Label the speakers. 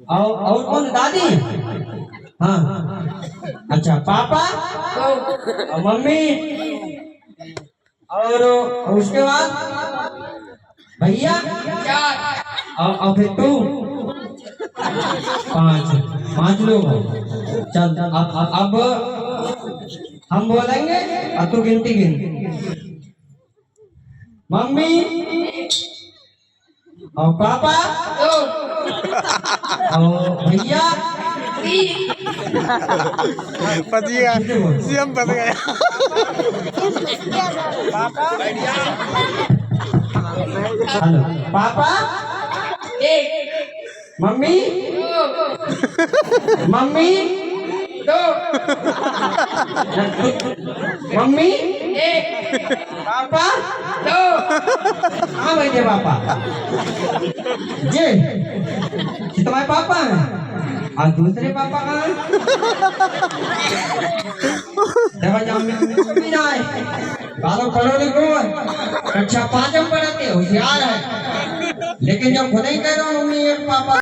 Speaker 1: और कौन दादी? हाँ अच्छा पापा और मम्मी और उसके बाद भैया और फिर तू पांच पांच लोग हो। चल अब हम बोलेंगे और तू गिनती गिन। मम्मी और पापा और भैया
Speaker 2: फंस गया सीएम फंस गया
Speaker 1: hello papa mummy mummy mummy papa हाँ भाई पापा जी तुम्हारे पापा हैं और दूसरे पापा कहाँ हैं? देखो मम्मी ना है बालों पढ़ो लिखो कक्षा 5 में पढ़ते होशियार है लेकिन जब खुद ही कह रहा हूँ मम्मी और पापा